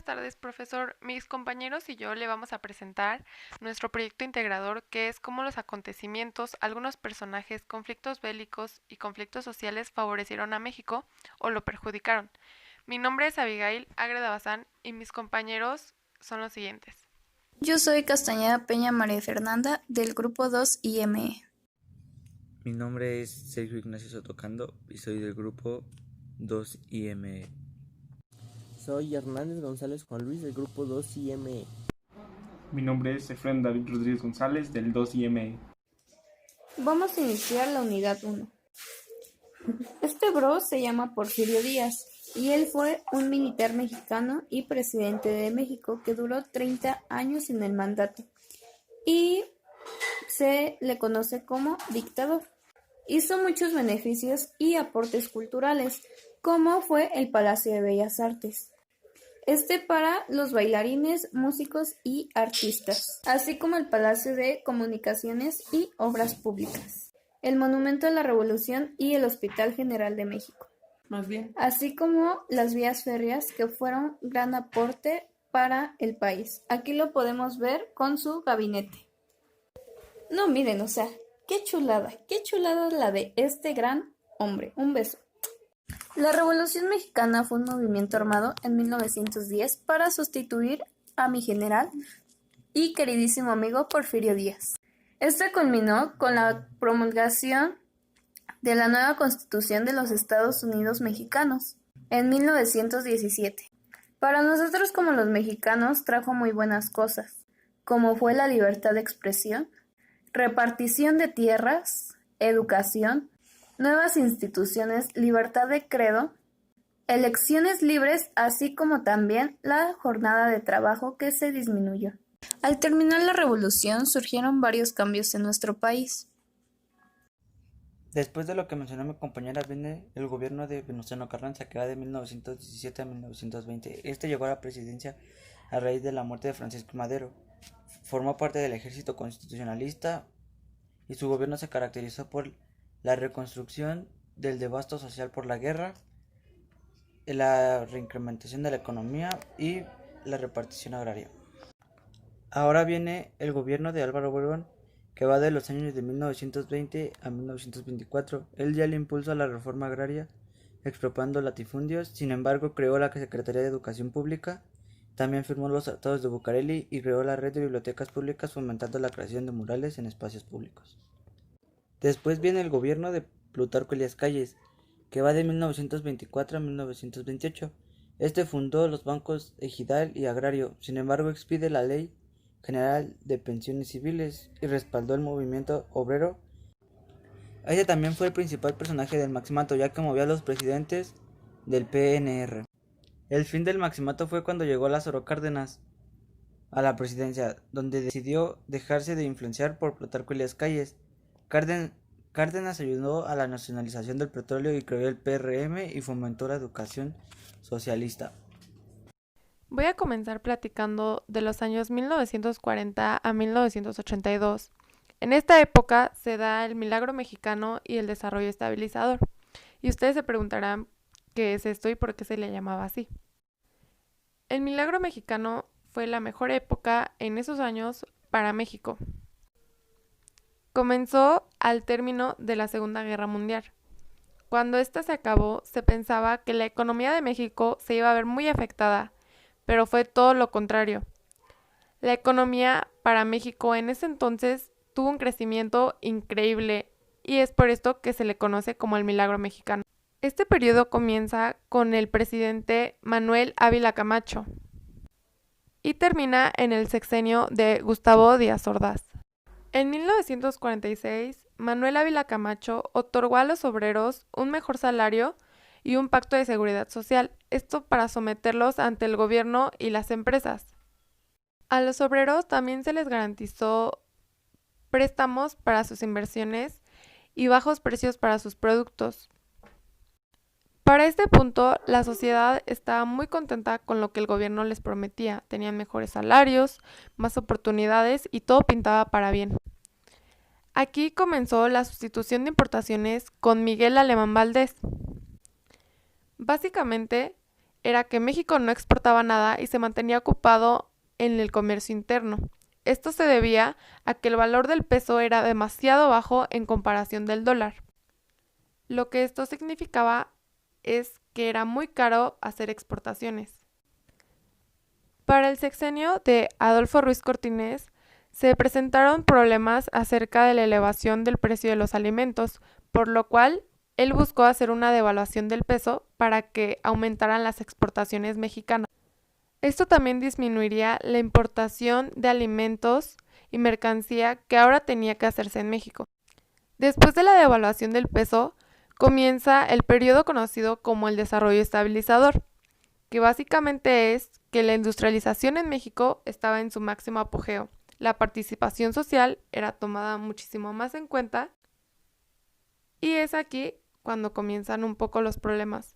Buenas tardes, profesor. Mis compañeros y yo le vamos a presentar nuestro proyecto integrador, que es cómo los acontecimientos, algunos personajes, conflictos bélicos y conflictos sociales favorecieron a México o lo perjudicaron. Mi nombre es Abigail Ágreda Bazán y mis compañeros son los siguientes. Yo soy Castañeda Peña María Fernanda del grupo 2 IME. Mi nombre es Sergio Ignacio Sotocando y soy del grupo 2 IME. Soy Hernández González Juan Luis del grupo 2 IME. Mi nombre es Efraín David Rodríguez González del 2 IME. Vamos a iniciar la unidad 1. Este bro se llama Porfirio Díaz y él fue un militar mexicano y presidente de México que duró 30 años en el mandato y se le conoce como dictador. Hizo muchos beneficios y aportes culturales, como fue el Palacio de Bellas Artes. Para los bailarines, músicos y artistas, así como el Palacio de Comunicaciones y Obras Públicas, el Monumento a la Revolución y el Hospital General de México, así como las vías férreas que fueron gran aporte para el país. Aquí lo podemos ver con su gabinete. No, miren, qué chulada la de este gran hombre. Un beso. La Revolución Mexicana fue un movimiento armado en 1910 para sustituir a mi general y queridísimo amigo Porfirio Díaz. Culminó con la promulgación de la nueva Constitución de los Estados Unidos Mexicanos en 1917. Para nosotros como los mexicanos trajo muy buenas cosas, como fue la libertad de expresión, repartición de tierras, educación, nuevas instituciones, libertad de credo, elecciones libres, así como también la jornada de trabajo que se disminuyó. Al terminar la revolución surgieron varios cambios en nuestro país. Después de lo que mencionó mi compañera, viene el gobierno de Venustiano Carranza, que va de 1917 a 1920. Este llegó a la presidencia a raíz de la muerte de Francisco Madero. Formó parte del ejército constitucionalista y su gobierno se caracterizó por la reconstrucción del devasto social por la guerra, la reincrementación de la economía y la repartición agraria. Ahora viene el gobierno de Álvaro Obregón, que va de los años de 1920 a 1924. Él ya le impulsó a la reforma agraria, expropiando latifundios. Sin embargo, creó la Secretaría de Educación Pública, también firmó los tratados de Bucareli y creó la red de bibliotecas públicas, fomentando la creación de murales en espacios públicos. Después viene el gobierno de Plutarco Elías Calles, que va de 1924 a 1928. Fundó los bancos Ejidal y Agrario. Sin embargo, expide la Ley General de Pensiones Civiles y respaldó el movimiento obrero. También fue el principal personaje del Maximato, ya que movió a los presidentes del PNR. El fin del Maximato fue cuando llegó Lázaro Cárdenas a la presidencia, donde decidió dejarse de influenciar por Plutarco Elías Calles. Cárdenas ayudó a la nacionalización del petróleo y creó el PRM y fomentó la educación socialista. Voy a comenzar platicando de los años 1940 a 1982. En esta época se da el milagro mexicano y el desarrollo estabilizador. Y ustedes se preguntarán qué es esto y por qué se le llamaba así. El milagro mexicano fue la mejor época en esos años para México. Comenzó al término de la Segunda Guerra Mundial. Cuando esta se acabó, se pensaba que la economía de México se iba a ver muy afectada, pero fue todo lo contrario. La economía para México en ese entonces tuvo un crecimiento increíble y es por esto que se le conoce como el milagro mexicano. Este periodo comienza con el presidente Manuel Ávila Camacho y termina en el sexenio de Gustavo Díaz Ordaz. En 1946, Manuel Ávila Camacho otorgó a los obreros un mejor salario y un pacto de seguridad social, esto para someterlos ante el gobierno y las empresas. A los obreros también se les garantizó préstamos para sus inversiones y bajos precios para sus productos. Para este punto, la sociedad estaba muy contenta con lo que el gobierno les prometía. Tenían mejores salarios, más oportunidades y todo pintaba para bien. Aquí comenzó la sustitución de importaciones con Miguel Alemán Valdés. Básicamente, era que México no exportaba nada y se mantenía ocupado en el comercio interno. Esto se debía a que el valor del peso era demasiado bajo en comparación del dólar. Lo que esto significaba es que era muy caro hacer exportaciones. Para el sexenio de Adolfo Ruiz Cortines, se presentaron problemas acerca de la elevación del precio de los alimentos, por lo cual él buscó hacer una devaluación del peso para que aumentaran las exportaciones mexicanas. Esto también disminuiría la importación de alimentos y mercancía que ahora tenía que hacerse en México. Después de la devaluación del peso, comienza el periodo conocido como el desarrollo estabilizador, que básicamente es que la industrialización en México estaba en su máximo apogeo. La participación social era tomada muchísimo más en cuenta y es aquí cuando comienzan un poco los problemas.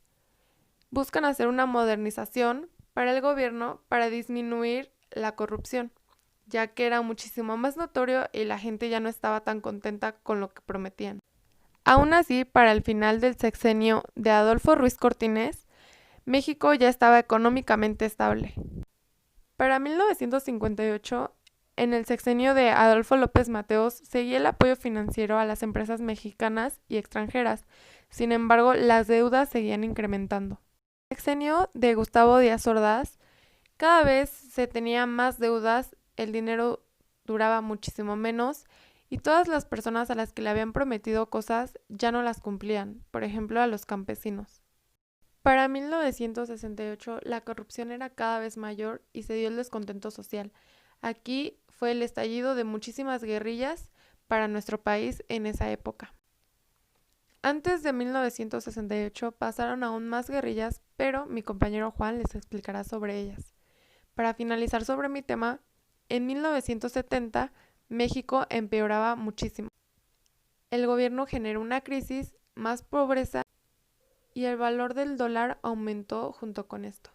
Buscan hacer una modernización para el gobierno para disminuir la corrupción, ya que era muchísimo más notorio y la gente ya no estaba tan contenta con lo que prometían. Aún así, para el final del sexenio de Adolfo Ruiz Cortines, México ya estaba económicamente estable. Para 1958, en el sexenio de Adolfo López Mateos, seguía el apoyo financiero a las empresas mexicanas y extranjeras. Sin embargo, las deudas seguían incrementando. En el sexenio de Gustavo Díaz Ordaz, cada vez se tenía más deudas, el dinero duraba muchísimo menos y todas las personas a las que le habían prometido cosas ya no las cumplían, por ejemplo a los campesinos. Para 1968 la corrupción era cada vez mayor y se dio el descontento social. Aquí fue el estallido de muchísimas guerrillas para nuestro país en esa época. Antes de 1968 pasaron aún más guerrillas, pero mi compañero Juan les explicará sobre ellas. Para finalizar sobre mi tema, en 1970 México empeoraba muchísimo. El gobierno generó una crisis, más pobreza y el valor del dólar aumentó junto con esto.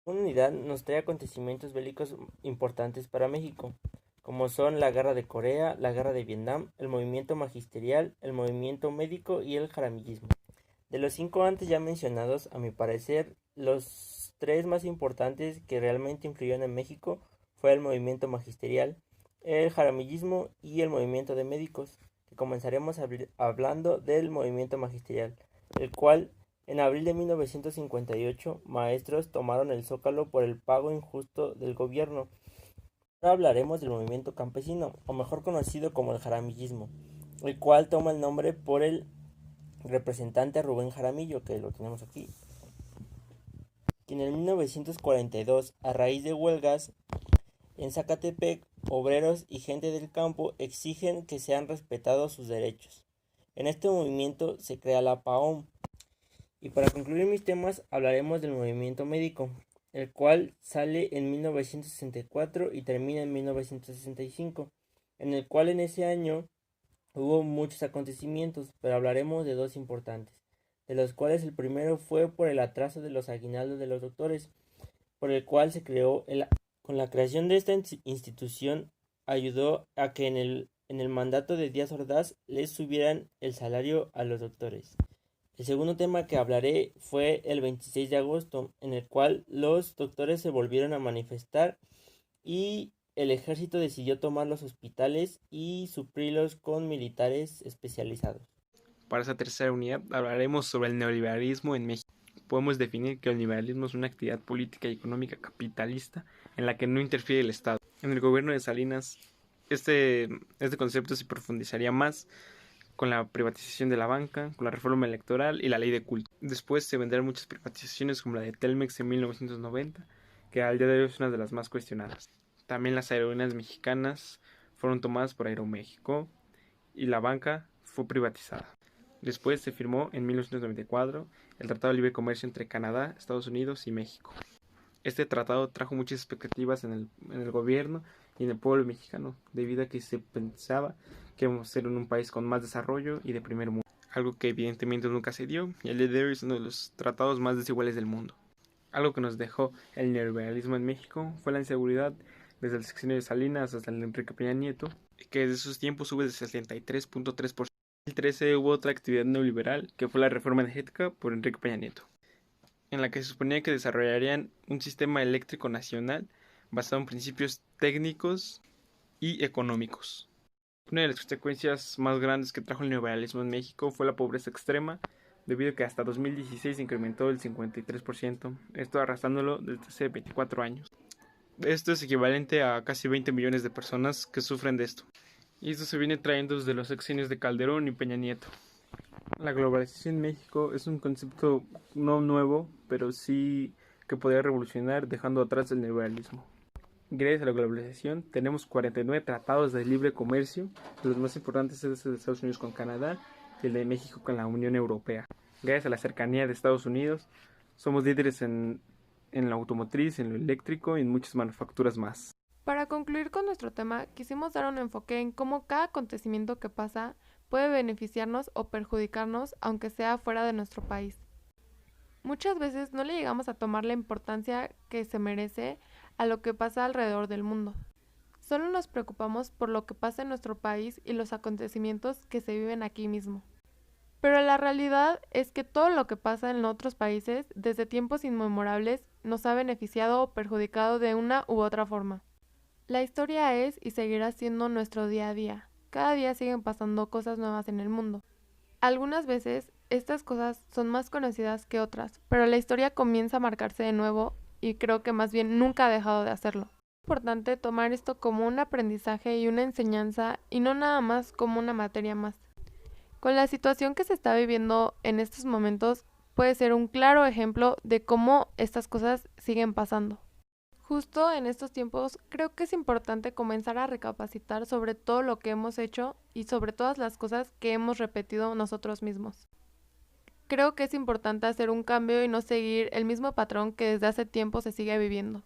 Una unidad nos trae acontecimientos bélicos importantes para México, como son la Guerra de Corea, la Guerra de Vietnam, el movimiento magisterial, el movimiento médico y el jaramillismo. De los 5 antes ya mencionados, a mi parecer, los 3 más importantes que realmente influyeron en México fue el movimiento magisterial, el jaramillismo y el movimiento de médicos, que comenzaremos hablando del movimiento magisterial, el cual en abril de 1958 maestros tomaron el Zócalo por el pago injusto del gobierno. Ahora hablaremos del movimiento campesino, o mejor conocido como el jaramillismo, el cual toma el nombre por el representante Rubén Jaramillo, que lo tenemos aquí, quien en 1942, a raíz de huelgas en Zacatepec, obreros y gente del campo exigen que sean respetados sus derechos. En este movimiento se crea la PAOM. Y para concluir mis temas hablaremos del movimiento médico, el cual sale en 1964 y termina en 1965, en el cual en ese año hubo muchos acontecimientos, pero hablaremos de 2 importantes, de los cuales el primero fue por el atraso de los aguinaldos de los doctores, por el cual se creó con la creación de esta institución ayudó a que en el mandato de Díaz Ordaz les subieran el salario a los doctores. El segundo tema que hablaré fue el 26 de agosto, en el cual los doctores se volvieron a manifestar y el ejército decidió tomar los hospitales y suplirlos con militares especializados. Para esta tercera unidad hablaremos sobre el neoliberalismo en México. Podemos definir que el liberalismo es una actividad política y económica capitalista en la que no interfiere el Estado. En el gobierno de Salinas, este concepto se profundizaría más con la privatización de la banca, con la reforma electoral y la ley de culto. Después se vendrán muchas privatizaciones como la de Telmex en 1990, que al día de hoy es una de las más cuestionadas. También las aerolíneas mexicanas fueron tomadas por Aeroméxico y la banca fue privatizada. Después se firmó en 1994 el Tratado de Libre Comercio entre Canadá, Estados Unidos y México. Este tratado trajo muchas expectativas en el gobierno y en el pueblo mexicano, debido a que se pensaba que íbamos a ser un país con más desarrollo y de primer mundo, algo que evidentemente nunca se dio, y el día de hoy es uno de los tratados más desiguales del mundo. Algo que nos dejó el neoliberalismo en México fue la inseguridad desde el sexenio de Salinas hasta el de Enrique Peña Nieto, que desde esos tiempos sube de 73.3%. En 2013 hubo otra actividad neoliberal, que fue la reforma energética por Enrique Peña Nieto. en la que se suponía que desarrollarían un sistema eléctrico nacional basado en principios técnicos y económicos. Una de las consecuencias más grandes que trajo el neoliberalismo en México fue la pobreza extrema, debido a que hasta 2016 se incrementó el 53%, esto arrastrándolo desde hace 24 años. Esto es equivalente a casi 20 millones de personas que sufren de esto. Y esto se viene trayendo desde los sexenios de Calderón y Peña Nieto. La globalización en México es un concepto no nuevo, pero sí que podría revolucionar dejando atrás el neoliberalismo. Gracias a la globalización tenemos 49 tratados de libre comercio, los más importantes es el de Estados Unidos con Canadá y el de México con la Unión Europea. Gracias a la cercanía de Estados Unidos somos líderes en la automotriz, en lo eléctrico y en muchas manufacturas más. Para concluir con nuestro tema, quisimos dar un enfoque en cómo cada acontecimiento que pasa puede beneficiarnos o perjudicarnos, aunque sea fuera de nuestro país. Muchas veces no le llegamos a tomar la importancia que se merece a lo que pasa alrededor del mundo. Solo nos preocupamos por lo que pasa en nuestro país y los acontecimientos que se viven aquí mismo. Pero la realidad es que todo lo que pasa en otros países, desde tiempos inmemorables, nos ha beneficiado o perjudicado de una u otra forma. La historia es y seguirá siendo nuestro día a día. Cada día siguen pasando cosas nuevas en el mundo. Algunas veces, estas cosas son más conocidas que otras, pero la historia comienza a marcarse de nuevo y creo que más bien nunca ha dejado de hacerlo. Es importante tomar esto como un aprendizaje y una enseñanza y no nada más como una materia más. Con la situación que se está viviendo en estos momentos, puede ser un claro ejemplo de cómo estas cosas siguen pasando. Justo en estos tiempos, creo que es importante comenzar a recapacitar sobre todo lo que hemos hecho y sobre todas las cosas que hemos repetido nosotros mismos. Creo que es importante hacer un cambio y no seguir el mismo patrón que desde hace tiempo se sigue viviendo.